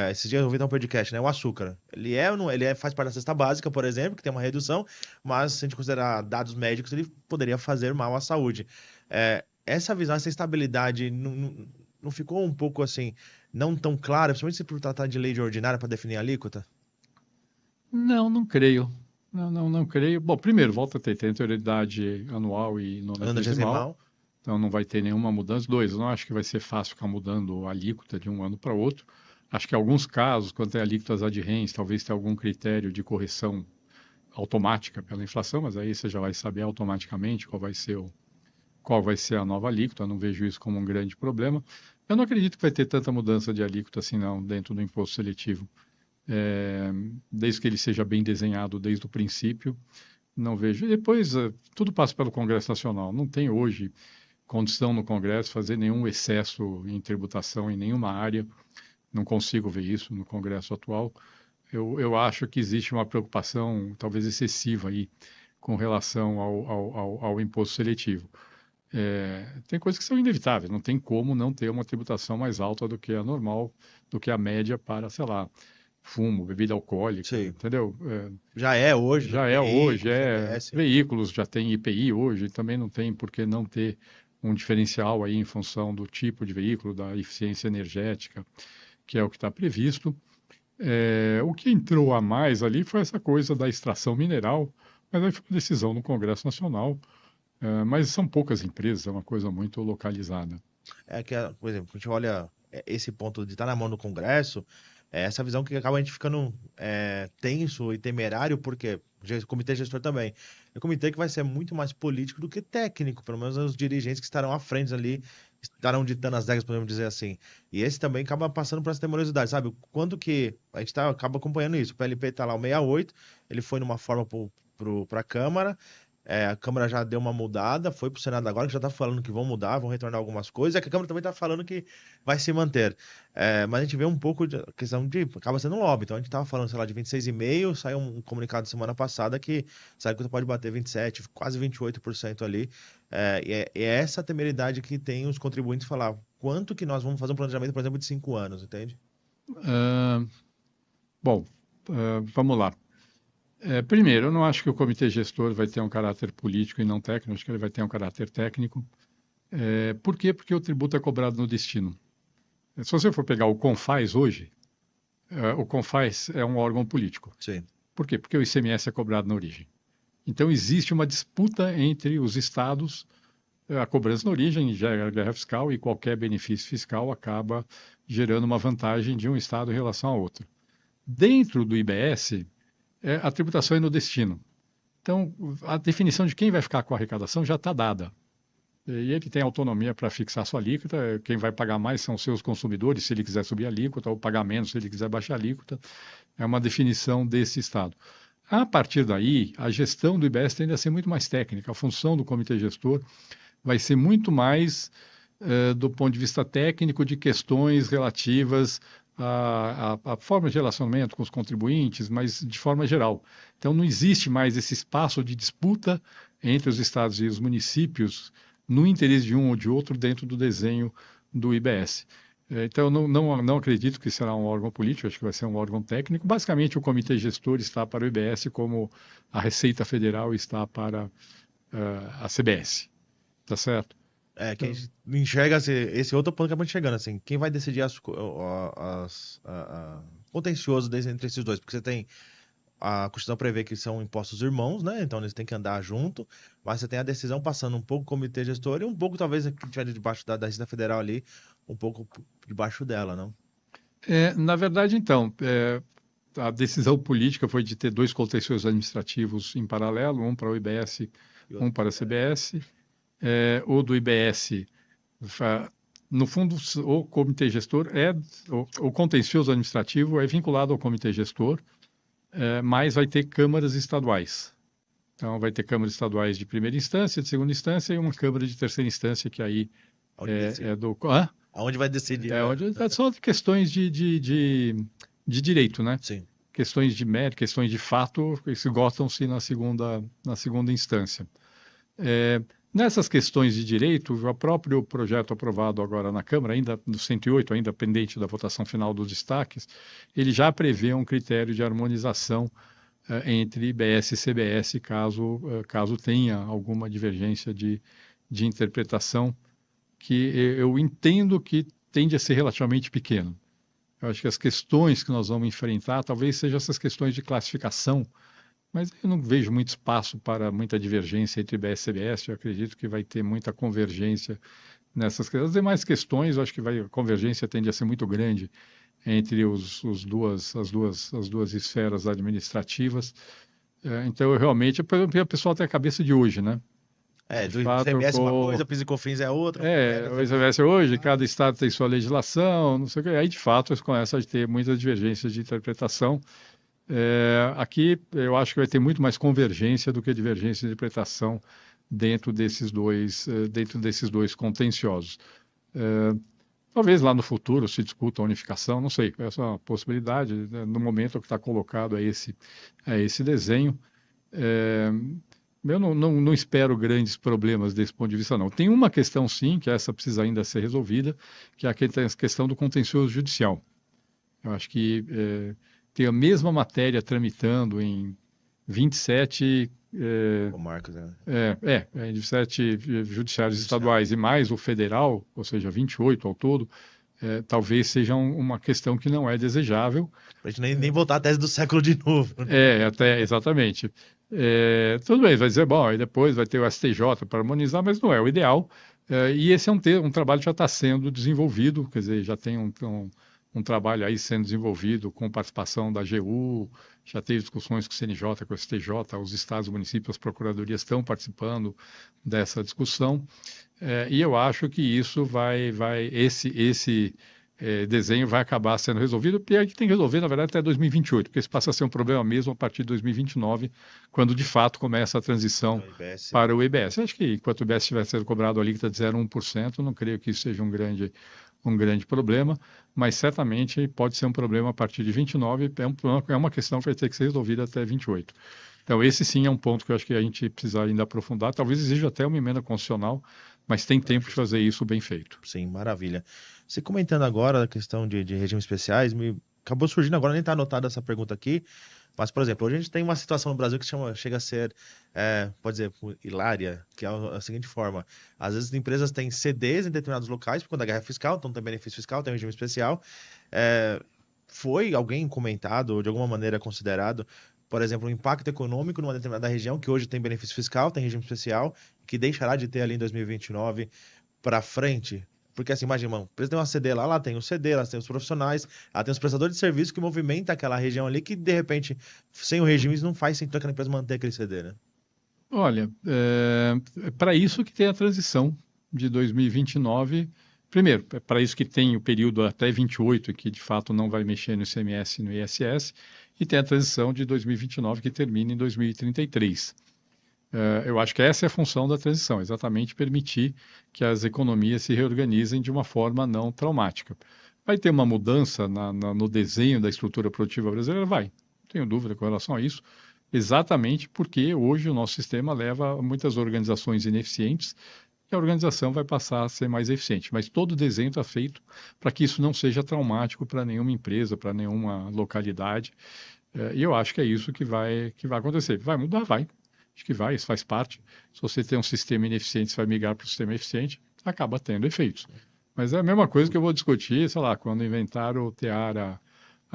S1: Esses dias eu ouvi um podcast, né? O açúcar. Faz parte da cesta básica, por exemplo, que tem uma redução, mas se a gente considerar dados médicos, ele poderia fazer mal à saúde. Essa visão, essa estabilidade não ficou um pouco assim, não tão clara, principalmente se por tratar de lei de ordinária para definir a alíquota?
S2: Não, não creio. Não creio. Bom, primeiro, volta a ter anterioridade anual e
S1: Ano
S2: nonagesimal,
S1: decimal?
S2: então não vai ter nenhuma mudança. Dois, eu não acho que vai ser fácil ficar mudando a alíquota de um ano para outro. Acho que em alguns casos, quando tem alíquotas ad rens, talvez tenha algum critério de correção automática pela inflação, mas aí você já vai saber automaticamente qual vai ser a nova alíquota. Eu não vejo isso como um grande problema. Eu não acredito que vai ter tanta mudança de alíquota assim, não, dentro do imposto seletivo. Desde que ele seja bem desenhado desde o princípio, não vejo. E depois, tudo passa pelo Congresso Nacional. Não tem hoje condição no Congresso fazer nenhum excesso em tributação em nenhuma área. Não consigo ver isso no Congresso atual. Eu acho que existe uma preocupação, talvez excessiva, aí, com relação ao imposto seletivo. Tem coisas que são inevitáveis, não tem como não ter uma tributação mais alta do que a normal, do que a média para, sei lá, fumo, bebida alcoólica,
S1: Sim.
S2: entendeu?
S1: Já é hoje,
S2: Já é hoje,
S1: veículos, CMS.
S2: veículos já tem IPI hoje, também não tem por que não ter um diferencial aí em função do tipo de veículo, da eficiência energética, que é o que está previsto. O que entrou a mais ali foi essa coisa da extração mineral, mas aí foi uma decisão no Congresso Nacional. Mas são poucas empresas, é uma coisa muito localizada.
S1: Por exemplo, a gente olha esse ponto de estar na mão do Congresso, essa visão que acaba a gente ficando tenso e temerário, porque o comitê gestor também. É um comitê que vai ser muito mais político do que técnico, pelo menos os dirigentes que estarão à frente ali, estarão ditando as regras, podemos dizer assim. E esse também acaba passando por essa temerosidade, sabe? Quando que a gente acaba acompanhando isso. O PLP está lá, o 68, ele foi numa forma para a Câmara. A Câmara já deu uma mudada, foi para o Senado agora, que já está falando que vão mudar, vão retornar algumas coisas, e a Câmara também está falando que vai se manter. Mas a gente vê um pouco de questão de. Acaba sendo um lobby. Então a gente estava falando, sei lá, de 26,5%, saiu um comunicado semana passada que saiu que pode bater 27%, quase 28% ali. E é essa temeridade que tem os contribuintes falar quanto que nós vamos fazer um planejamento, por exemplo, de 5 anos, entende?
S2: Uh, Bom, vamos lá. Primeiro, eu não acho que o comitê gestor vai ter um caráter político e não técnico, acho que ele vai ter um caráter técnico. Por quê? Porque o tributo é cobrado no destino. Se você for pegar o CONFAS hoje, o CONFAS é um órgão político.
S1: Sim.
S2: Por quê? Porque o ICMS é cobrado na origem. Então, existe uma disputa entre os estados, a cobrança na origem gera guerra fiscal e qualquer benefício fiscal acaba gerando uma vantagem de um estado em relação ao outro. Dentro do IBS, a tributação é no destino. Então, a definição de quem vai ficar com a arrecadação já está dada. E ele tem autonomia para fixar sua alíquota. Quem vai pagar mais são os seus consumidores, se ele quiser subir a alíquota, ou pagar menos se ele quiser baixar a alíquota. É uma definição desse Estado. A partir daí, a gestão do IBS tende a ser muito mais técnica. A função do comitê gestor vai ser muito mais do ponto de vista técnico de questões relativas à forma de relacionamento com os contribuintes, mas de forma geral. Então, não existe mais esse espaço de disputa entre os estados e os municípios no interesse de um ou de outro dentro do desenho do IBS. Então, não acredito que será um órgão político, acho que vai ser um órgão técnico. Basicamente, o comitê gestor está para o IBS como a Receita Federal está para a CBS. Tá certo?
S1: Que a gente enxerga esse outro ponto que acabamos chegando, assim, quem vai decidir contencioso entre esses dois? Porque você tem a Constituição prevê que são impostos irmãos, né? Então eles têm que andar junto, mas você tem a decisão passando um pouco o comitê gestor e um pouco, talvez, que tiver debaixo da Receita Federal ali, um pouco debaixo dela, não?
S2: Na verdade, então, a decisão política foi de ter dois contenciosos administrativos em paralelo, um para o IBS,
S1: E
S2: um
S1: outro,
S2: para a CBS. O do IBS, no fundo, o comitê gestor o contencioso administrativo é vinculado ao comitê gestor, mas vai ter câmaras estaduais. Então, vai ter câmaras estaduais de primeira instância, de segunda instância e uma câmara de terceira instância, que aí é do...
S1: Aonde vai decidir?
S2: São questões de direito, né?
S1: Sim.
S2: Questões de mérito, questões de fato, que esgotam-se na segunda instância. Nessas questões de direito, o próprio projeto aprovado agora na Câmara, ainda no 108, ainda pendente da votação final dos destaques, ele já prevê um critério de harmonização entre IBS e CBS, caso tenha alguma divergência de interpretação, que eu entendo que tende a ser relativamente pequeno. Eu acho que as questões que nós vamos enfrentar talvez sejam essas questões de classificação, mas eu não vejo muito espaço para muita divergência entre IBS e CBS. Eu acredito que vai ter muita convergência nessas questões. As demais questões, eu acho que a convergência tende a ser muito grande entre as duas esferas administrativas. Então, eu realmente, o pessoal tem a cabeça de hoje, né?
S1: Do ICMS é uma coisa, o PIS e COFINS é outra.
S2: O ICMS hoje, cada estado tem sua legislação, não sei o que. Aí, de fato, começa a ter muitas divergências de interpretação. Aqui, eu acho que vai ter muito mais convergência do que divergência de interpretação dentro desses dois contenciosos. Talvez lá no futuro se discuta a unificação, não sei, essa é uma possibilidade. No momento que está colocado é esse desenho. Eu não espero grandes problemas desse ponto de vista, não. Tem uma questão, sim, que essa precisa ainda ser resolvida, que é a questão do contencioso judicial. Eu acho que tem a mesma matéria tramitando em 27
S1: comarcas, né?
S2: 27 judiciários estaduais e mais o federal, ou seja, 28 ao todo, talvez seja uma questão que não é desejável.
S1: Para a gente nem voltar à tese do século de novo.
S2: Exatamente. Tudo bem, vai dizer, bom, aí depois vai ter o STJ para harmonizar, mas não é o ideal. E esse é um trabalho que já está sendo desenvolvido, quer dizer, já tem um trabalho aí sendo desenvolvido com participação da AGU, já teve discussões com o CNJ, com o STJ, os estados, municípios, as procuradorias estão participando dessa discussão, e eu acho que isso esse desenho vai acabar sendo resolvido, e aí tem que resolver, na verdade, até 2028, porque isso passa a ser um problema mesmo a partir de 2029, quando de fato começa a transição para o IBS. Acho que enquanto o IBS estiver sendo cobrado a alíquota de 0,1%, não creio que isso seja um grande problema, mas certamente pode ser um problema a partir de 29, é uma questão que vai ter que ser resolvida até 28. Então, esse sim é um ponto que eu acho que a gente precisa ainda aprofundar, talvez exija até uma emenda constitucional, mas tem tempo de fazer isso bem feito.
S1: Sim, maravilha. Você comentando agora a questão de regimes especiais, acabou surgindo agora, nem está anotada essa pergunta aqui, mas, por exemplo, hoje a gente tem uma situação no Brasil que chega a ser, pode dizer, hilária, que é a seguinte forma. Às vezes as empresas têm CDs em determinados locais, por conta da guerra fiscal, então tem benefício fiscal, tem um regime especial. Foi alguém comentado, ou de alguma maneira considerado, por exemplo, o impacto econômico numa determinada região, que hoje tem benefício fiscal, tem regime especial, que deixará de ter ali em 2029 para frente? Porque assim, imagina, a empresa tem uma CD lá tem o CD, lá tem os profissionais, ela tem os prestadores de serviço que movimenta aquela região ali, que de repente, sem o regime, isso não faz sentido aquela empresa manter aquele CD, né?
S2: Olha, para isso que tem a transição de 2029. Primeiro, é para isso que tem o período até 28, que de fato não vai mexer no ICMS e no ISS, e tem a transição de 2029, que termina em 2033. Eu acho que essa é a função da transição, exatamente permitir que as economias se reorganizem de uma forma não traumática. Vai ter uma mudança no desenho da estrutura produtiva brasileira? Vai, não tenho dúvida com relação a isso, exatamente porque hoje o nosso sistema leva a muitas organizações ineficientes e a organização vai passar a ser mais eficiente. Mas todo o desenho está feito para que isso não seja traumático para nenhuma empresa, para nenhuma localidade. E eu acho que é isso que vai acontecer. Vai mudar? Vai. Acho que vai, isso faz parte. Se você tem um sistema ineficiente, você vai migrar para o sistema eficiente, acaba tendo efeitos. Mas é a mesma coisa que eu vou discutir, sei lá, quando inventaram o tear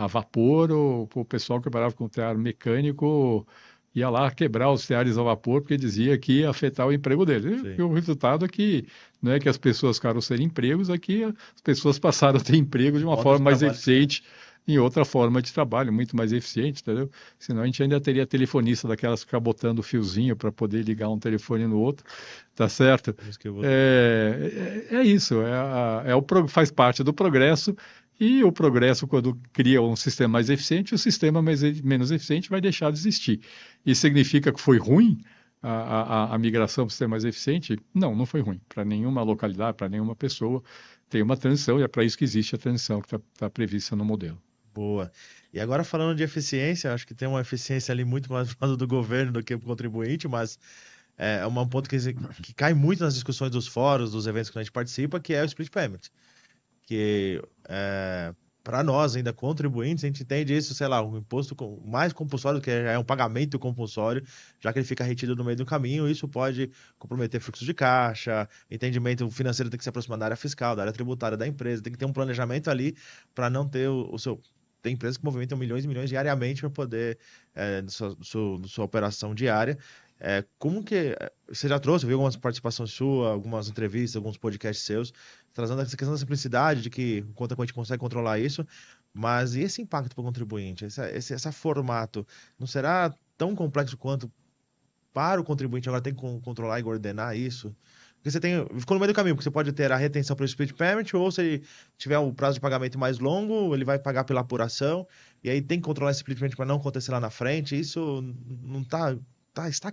S2: a vapor, o pessoal que trabalhava com tear mecânico ia lá quebrar os teares a vapor porque dizia que ia afetar o emprego dele.
S1: Sim.
S2: E o resultado é que não é que as pessoas ficaram sem empregos, é que as pessoas passaram a ter emprego de uma
S1: Outros
S2: forma mais
S1: trabalhos.
S2: eficiente, em outra forma de trabalho, muito mais eficiente, entendeu? Senão a gente ainda teria telefonista daquelas que ficar botando fiozinho para poder ligar um telefone no outro, tá certo?
S1: Por isso que eu vou-
S2: É isso, faz parte do progresso. E o progresso, quando cria um sistema mais eficiente, o sistema menos eficiente vai deixar de existir. Isso significa que foi ruim a migração para o sistema mais eficiente? Não, não foi ruim. Para nenhuma localidade, para nenhuma pessoa, tem uma transição e é para isso que existe a transição que está prevista no modelo.
S1: Boa. E agora falando de eficiência, acho que tem uma eficiência ali muito mais do lado do governo do que do contribuinte, mas é um ponto que cai muito nas discussões dos fóruns, dos eventos que a gente participa, que é o split payment. Que para nós, ainda contribuintes, a gente entende isso, sei lá, um imposto mais compulsório, que é um pagamento compulsório, já que ele fica retido no meio do caminho, isso pode comprometer fluxo de caixa, entendimento financeiro tem que se aproximar da área fiscal, da área tributária da empresa, tem que ter um planejamento ali para não ter o seu. Tem empresas que movimentam milhões e milhões diariamente para poder, sua operação diária. Como que você já trouxe, viu algumas participações suas, algumas entrevistas, alguns podcasts seus, trazendo essa questão da simplicidade, de que quanto a gente consegue controlar isso, mas e esse impacto para o contribuinte? Esse formato não será tão complexo quanto para o contribuinte agora tem que controlar e ordenar isso? Porque ficou no meio do caminho, porque você pode ter a retenção para o split payment, ou se ele tiver o prazo de pagamento mais longo, ele vai pagar pela apuração, e aí tem que controlar esse split payment para não acontecer lá na frente. Isso não está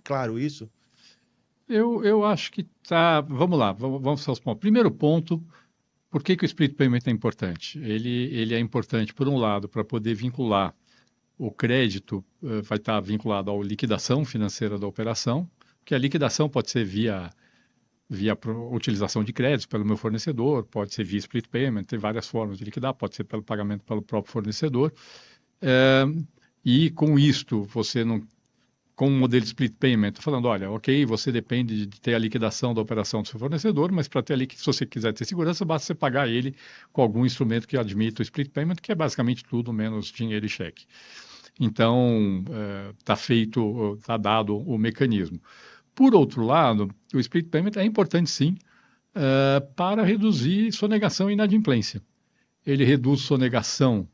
S1: claro isso?
S2: Eu acho que está. Vamos lá, vamos aos pontos. Primeiro ponto, por que o split payment é importante? Ele é importante, por um lado, para poder vincular o crédito, vai estar vinculado à liquidação financeira da operação, que a liquidação pode ser via utilização de créditos pelo meu fornecedor, pode ser via split payment, tem várias formas de liquidar, pode ser pelo pagamento pelo próprio fornecedor. E com isto, você não. Com o modelo de split payment, falando, olha, ok, você depende de ter a liquidação da operação do seu fornecedor, mas para ter ali, se você quiser ter segurança, basta você pagar ele com algum instrumento que admita o split payment, que é basicamente tudo menos dinheiro e cheque. Então, está feito, está dado o mecanismo. Por outro lado, o split payment é importante sim para reduzir sonegação e inadimplência. Ele reduz sonegação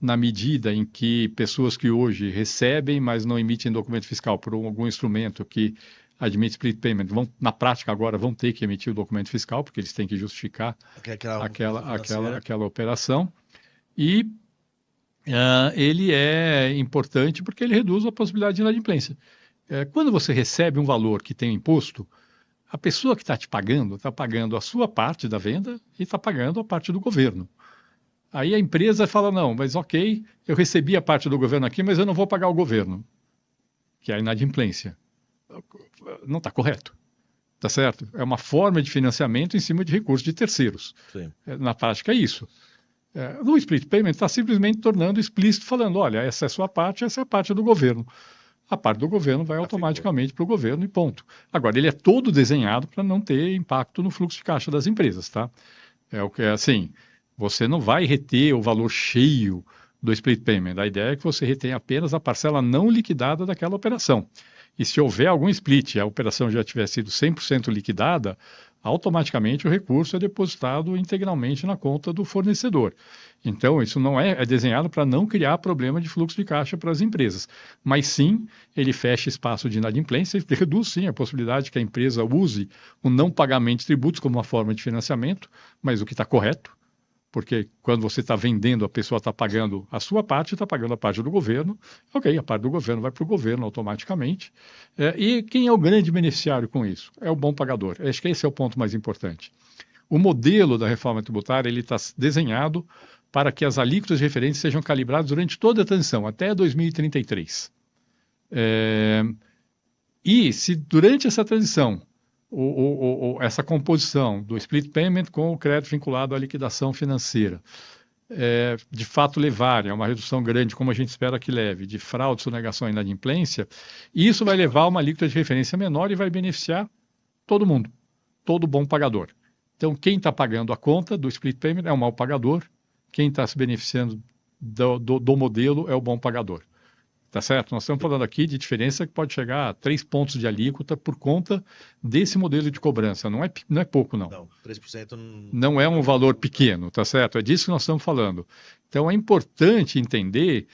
S2: na medida em que pessoas que hoje recebem, mas não emitem documento fiscal por algum instrumento que admite split payment, na prática agora vão ter que emitir o documento fiscal, porque eles têm que justificar aquela operação. E ele é importante porque ele reduz a possibilidade de inadimplência. Quando você recebe um valor que tem imposto, a pessoa que está te pagando, está pagando a sua parte da venda e está pagando a parte do governo. Aí a empresa fala, não, mas ok, eu recebi a parte do governo aqui, mas eu não vou pagar o governo, que é a inadimplência. Não está correto, tá certo? É uma forma de financiamento em cima de recursos de terceiros.
S1: Sim.
S2: Na prática é isso. No split payment está simplesmente tornando explícito, falando, olha, essa é a sua parte, essa é a parte do governo. A parte do governo vai automaticamente para o governo e ponto. Agora, ele é todo desenhado para não ter impacto no fluxo de caixa das empresas, tá? É o que é assim... Você não vai reter o valor cheio do split payment. A ideia é que você retém apenas a parcela não liquidada daquela operação. E se houver algum split e a operação já tiver sido 100% liquidada, automaticamente o recurso é depositado integralmente na conta do fornecedor. Então, isso não é desenhado para não criar problema de fluxo de caixa para as empresas. Mas sim, ele fecha espaço de inadimplência e reduz sim a possibilidade que a empresa use o não pagamento de tributos como uma forma de financiamento, mas o que está correto. Porque quando você está vendendo, a pessoa está pagando a sua parte, está pagando a parte do governo. Ok, a parte do governo vai para o governo automaticamente. E quem é o grande beneficiário com isso? É o bom pagador. Acho que esse é o ponto mais importante. O modelo da reforma tributária ele está desenhado para que as alíquotas de referência sejam calibradas durante toda a transição, até 2033. E se durante essa transição essa composição do split payment com o crédito vinculado à liquidação financeira, de fato levarem a uma redução grande, como a gente espera que leve, de fraude, sonegação e inadimplência, isso vai levar a uma alíquota de referência menor e vai beneficiar todo mundo, todo bom pagador. Então, quem está pagando a conta do split payment é o mau pagador, quem está se beneficiando do modelo é o bom pagador. Tá certo? Nós estamos falando aqui de diferença que pode chegar a 3 pontos de alíquota por conta desse modelo de cobrança. Não é pouco, não.
S1: Não, 3%
S2: não é um valor pequeno, tá certo? É disso que nós estamos falando. Então é importante entender.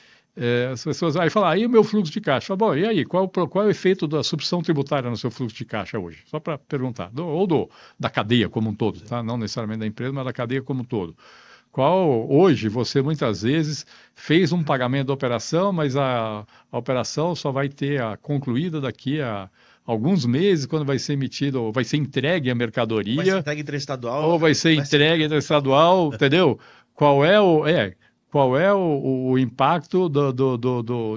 S2: As pessoas aí falam, aí o meu fluxo de caixa. Fala, bom, e aí, qual é o efeito da substituição tributária no seu fluxo de caixa hoje? Só para perguntar. Da cadeia como um todo, tá? Não necessariamente da empresa, mas da cadeia como um todo. Hoje, você muitas vezes fez um pagamento da operação, mas a operação só vai ter concluída daqui a alguns meses, quando vai ser emitido, ou vai ser entregue a mercadoria. Vai ser
S1: entregue interestadual.
S2: Ou vai ser entregue interestadual, entendeu? Qual é o impacto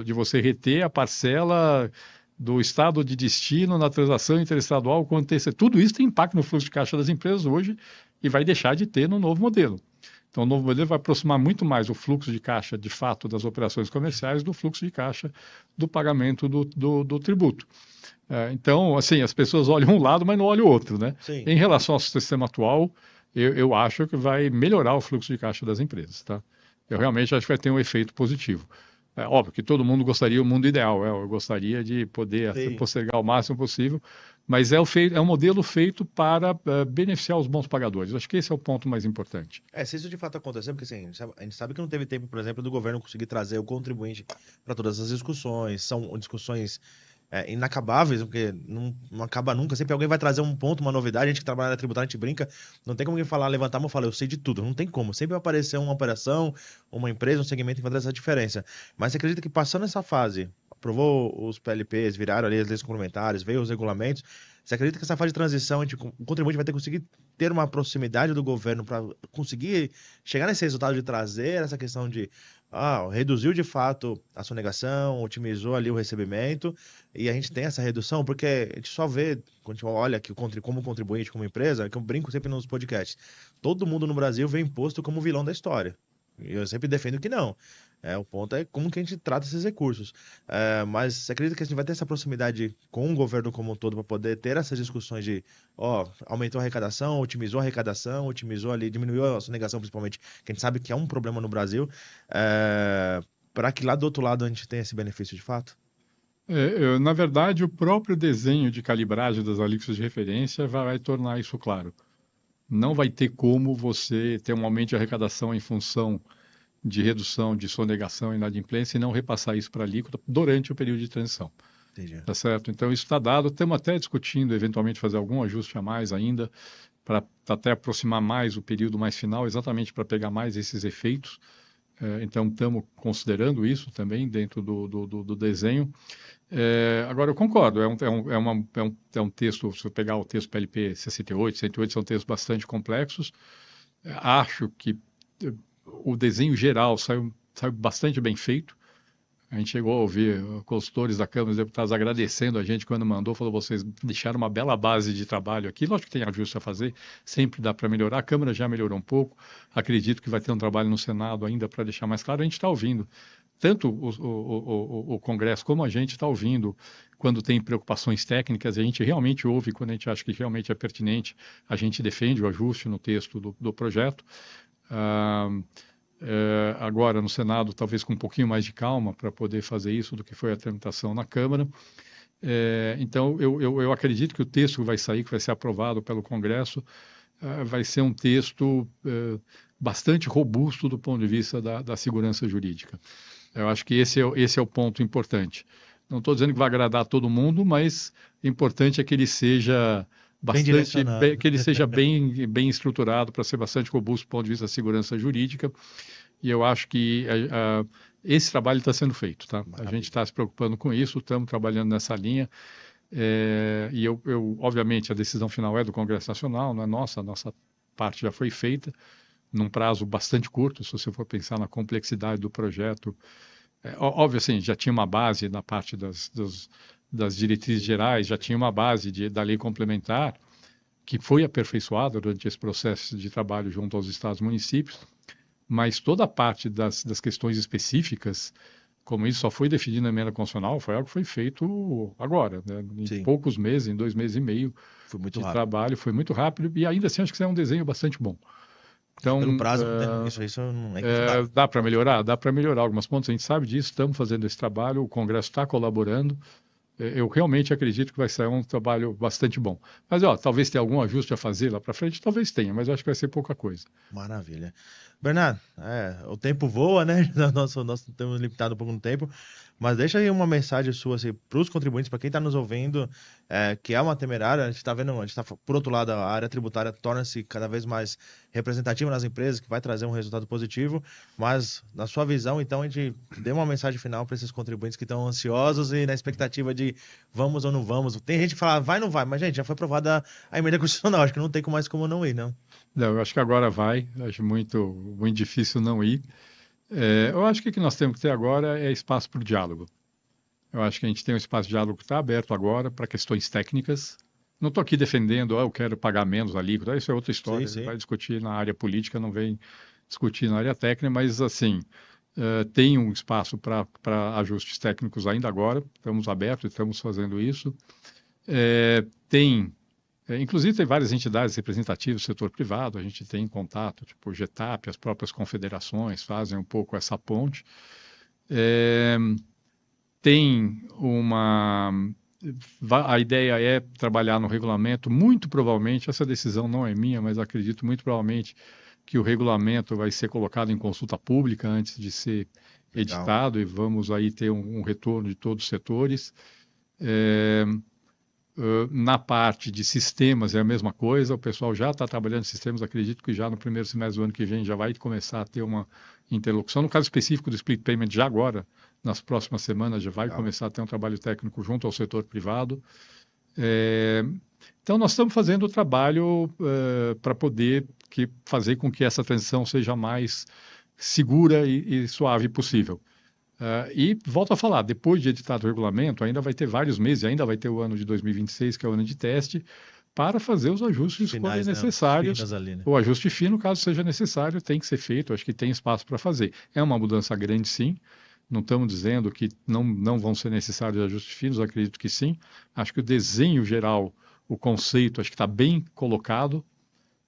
S2: de você reter a parcela do estado de destino na transação interestadual? Tudo isso tem impacto no fluxo de caixa das empresas hoje e vai deixar de ter no novo modelo. Então, o novo modelo vai aproximar muito mais o fluxo de caixa, de fato, das operações comerciais do fluxo de caixa do pagamento do tributo. Então, assim, as pessoas olham um lado, mas não olham o outro, né?
S1: Sim.
S2: Em relação ao sistema atual, eu acho que vai melhorar o fluxo de caixa das empresas, tá? Eu realmente acho que vai ter um efeito positivo. É óbvio que todo mundo gostaria o mundo ideal, eu gostaria de poder postergar o máximo possível, mas é um modelo feito para beneficiar os bons pagadores. Acho que esse é o ponto mais importante.
S1: Se isso de fato acontecer, porque assim, a gente sabe que não teve tempo, por exemplo, do governo conseguir trazer o contribuinte para todas as discussões, são discussões inacabáveis, porque não acaba nunca, sempre alguém vai trazer um ponto, uma novidade, a gente que trabalha na tributária, a gente brinca, não tem como alguém levantar a mão e falar, eu sei de tudo, não tem como, sempre vai aparecer uma operação, uma empresa, um segmento que vai trazer essa diferença, mas você acredita que passando essa fase, aprovou os PLPs, viraram ali as leis complementares, veio os regulamentos, você acredita que essa fase de transição, o contribuinte vai conseguir ter uma proximidade do governo para conseguir chegar nesse resultado de trazer essa questão de reduziu de fato a sonegação, otimizou ali o recebimento, e a gente tem essa redução, porque a gente só vê, quando a gente olha aqui como contribuinte, como empresa, que eu brinco sempre nos podcasts, todo mundo no Brasil vê imposto como vilão da história. E eu sempre defendo que não. O ponto é como que a gente trata esses recursos. Mas você acredita que a gente vai ter essa proximidade com o governo como um todo para poder ter essas discussões de aumentou a arrecadação, otimizou ali, diminuiu a sonegação principalmente, que a gente sabe que é um problema no Brasil, para que lá do outro lado a gente tenha esse benefício de fato?
S2: Na verdade, o próprio desenho de calibragem das alíquotas de referência vai tornar isso claro. Não vai ter como você ter um aumento de arrecadação em função de redução de sonegação e inadimplência e não repassar isso para a alíquota durante o período de transição.
S1: Entendi.
S2: Tá certo? Então, isso está dado. Estamos até discutindo, eventualmente, fazer algum ajuste a mais ainda, para até aproximar mais o período mais final, exatamente para pegar mais esses efeitos. Então, estamos considerando isso também dentro do desenho. Agora, eu concordo, é um texto, se eu pegar o texto PLP 68, 108, são textos bastante complexos. Acho que o desenho geral saiu bastante bem feito. A gente chegou a ouvir consultores da Câmara dos Deputados agradecendo a gente quando mandou, falou, vocês deixaram uma bela base de trabalho aqui. Lógico que tem ajuste a fazer, sempre dá para melhorar. A Câmara já melhorou um pouco, acredito que vai ter um trabalho no Senado ainda para deixar mais claro. A gente está ouvindo, tanto o Congresso como a gente está ouvindo quando tem preocupações técnicas, a gente realmente ouve quando a gente acha que realmente é pertinente, a gente defende o ajuste no texto do projeto. Agora no Senado, talvez com um pouquinho mais de calma para poder fazer isso do que foi a tramitação na Câmara. Então, eu acredito que o texto que vai sair, que vai ser aprovado pelo Congresso, vai ser um texto bastante robusto do ponto de vista da segurança jurídica. Eu acho que esse é o ponto importante. Não estou dizendo que vai agradar a todo mundo, mas o importante é que ele seja bem estruturado para ser bastante robusto do ponto de vista da segurança jurídica. E eu acho que esse trabalho está sendo feito, tá? A gente está se preocupando com isso, estamos trabalhando nessa linha. E obviamente, a decisão final é do Congresso Nacional, não é nossa, a nossa parte já foi feita, num prazo bastante curto, se você for pensar na complexidade do projeto. Óbvio, assim, já tinha uma base na parte das diretrizes gerais, já tinha uma base da lei complementar, que foi aperfeiçoada durante esse processo de trabalho junto aos estados e municípios, mas toda a parte das questões específicas, como isso só foi definido na emenda constitucional, foi algo que foi feito agora, né? Em poucos meses, em 2 meses e meio
S1: foi muito
S2: de
S1: rápido.
S2: Trabalho, foi muito rápido, e ainda assim acho que isso é um desenho bastante bom. Então,
S1: Pelo prazo, isso não é questionável.
S2: dá para melhorar algumas pontos, a gente sabe disso, estamos fazendo esse trabalho, o Congresso está colaborando. Eu realmente acredito que vai sair um trabalho bastante bom. Mas, talvez tenha algum ajuste a fazer lá para frente, talvez tenha, mas eu acho que vai ser pouca coisa.
S1: Maravilha. Bernardo, o tempo voa, né? Nós temos limitado um pouco no tempo, mas deixa aí uma mensagem sua assim, para os contribuintes, para quem está nos ouvindo, que é uma temerária. A gente está vendo, por outro lado, a área tributária torna-se cada vez mais representativa nas empresas, que vai trazer um resultado positivo, mas na sua visão, então, a gente dê uma mensagem final para esses contribuintes que estão ansiosos e na expectativa de vamos ou não vamos. Tem gente que fala, vai ou não vai, mas, gente, já foi aprovada a emenda constitucional, acho que não tem mais como não ir, não.
S2: Não, eu acho que agora vai, acho muito, muito difícil não ir. Eu acho que o que nós temos que ter agora é espaço para o diálogo. Eu acho que a gente tem um espaço de diálogo que está aberto agora para questões técnicas. Não estou aqui defendendo, eu quero pagar menos a alíquota, isso é outra história.
S1: Sim, sim.
S2: Vai discutir na área política, não vem discutir na área técnica, mas assim, tem um espaço para ajustes técnicos ainda agora, estamos abertos, estamos fazendo isso. Inclusive, tem várias entidades representativas do setor privado, a gente tem contato, tipo o GETAP, as próprias confederações fazem um pouco essa ponte. A ideia é trabalhar no regulamento, muito provavelmente, essa decisão não é minha, mas acredito muito provavelmente que o regulamento vai ser colocado em consulta pública antes de ser editado. Legal. E vamos aí ter um retorno de todos os setores. Na parte de sistemas é a mesma coisa, o pessoal já está trabalhando em sistemas, acredito que já no primeiro semestre do ano que vem já vai começar a ter uma interlocução. No caso específico do split payment, já agora, nas próximas semanas, já vai começar a ter um trabalho técnico junto ao setor privado. Então, nós estamos fazendo o trabalho para poder fazer com que essa transição seja mais segura e suave possível. E volto a falar, depois de editado o regulamento, ainda vai ter vários meses, ainda vai ter o ano de 2026, que é o ano de teste, para fazer os ajustes que forem necessários. Ali, né? O ajuste fino, caso seja necessário, tem que ser feito, acho que tem espaço para fazer. É uma mudança grande, sim. Não estamos dizendo que não vão ser necessários ajustes finos, acredito que sim. Acho que o desenho geral, o conceito, acho que está bem colocado.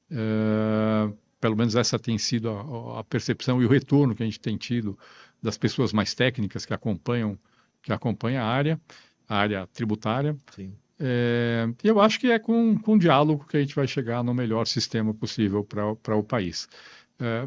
S2: Pelo menos essa tem sido a percepção e o retorno que a gente tem tido das pessoas mais técnicas que acompanham a área tributária.
S1: Sim.
S2: Eu acho que é com diálogo que a gente vai chegar no melhor sistema possível para o país.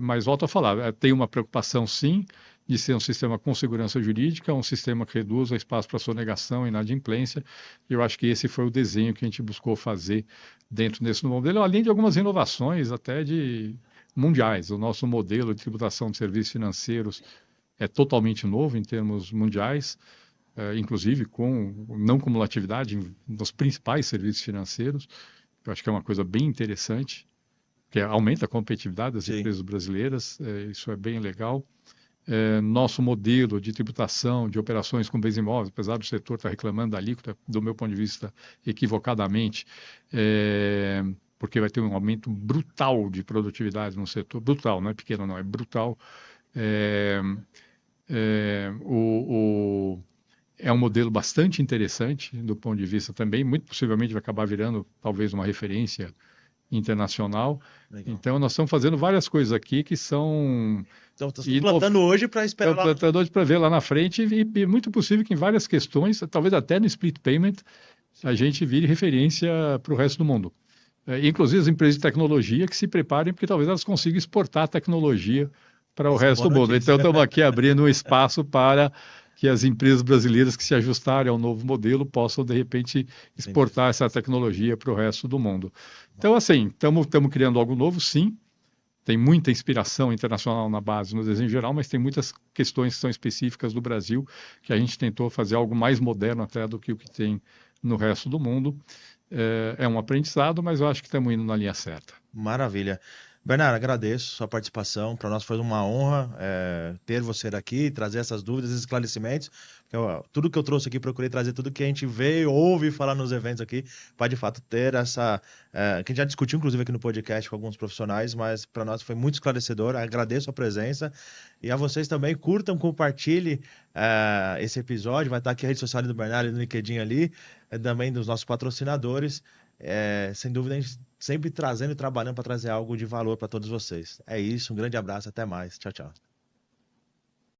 S2: Mas volto a falar, tem uma preocupação sim de ser um sistema com segurança jurídica, um sistema que reduza espaço para sonegação e inadimplência. Eu acho que esse foi o desenho que a gente buscou fazer dentro desse novo modelo, além de algumas inovações até de mundiais. O nosso modelo de tributação de serviços financeiros é totalmente novo em termos mundiais, inclusive com não cumulatividade nos principais serviços financeiros. Eu acho que é uma coisa bem interessante, que aumenta a competitividade das empresas brasileiras. Isso é bem legal. Nosso modelo de tributação de operações com bens imóveis, apesar do setor estar reclamando da alíquota, do meu ponto de vista, equivocadamente, porque vai ter um aumento brutal de produtividade no setor. Brutal, não é pequeno, não, é brutal. É um modelo bastante interessante do ponto de vista também, muito possivelmente vai acabar virando talvez uma referência internacional. Legal. Então, nós estamos fazendo várias coisas aqui que são...
S1: Então, estamos plantando hoje para esperar lá.
S2: Plantando hoje para ver lá na frente e muito possível que em várias questões, talvez até no split payment, a gente vire referência para o resto do mundo. Inclusive as empresas de tecnologia que se preparem, porque talvez elas consigam exportar a tecnologia para o resto do mundo. Notícia. Então, estamos aqui abrindo um espaço para que as empresas brasileiras que se ajustarem ao novo modelo possam, de repente, exportar essa tecnologia para o resto do mundo. Então, assim, estamos criando algo novo, sim. Tem muita inspiração internacional na base, no desenho geral, mas tem muitas questões que são específicas do Brasil, que a gente tentou fazer algo mais moderno até do que o que tem no resto do mundo. É um aprendizado, mas eu acho que estamos indo na linha certa.
S1: Maravilha. Bernardo, agradeço sua participação. Para nós foi uma honra ter você aqui, trazer essas dúvidas, esses esclarecimentos. Tudo que eu trouxe aqui, procurei trazer tudo que a gente vê e ouve falar nos eventos aqui, para de fato ter essa... que a gente já discutiu, inclusive, aqui no podcast com alguns profissionais, mas para nós foi muito esclarecedor. Agradeço a presença. E a vocês também, curtam, compartilhem esse episódio. Vai estar aqui a rede social do Bernardo e do LinkedIn ali, também dos nossos patrocinadores. Sem dúvida, a gente sempre trazendo e trabalhando para trazer algo de valor para todos vocês. É isso, um grande abraço, até mais. Tchau, tchau.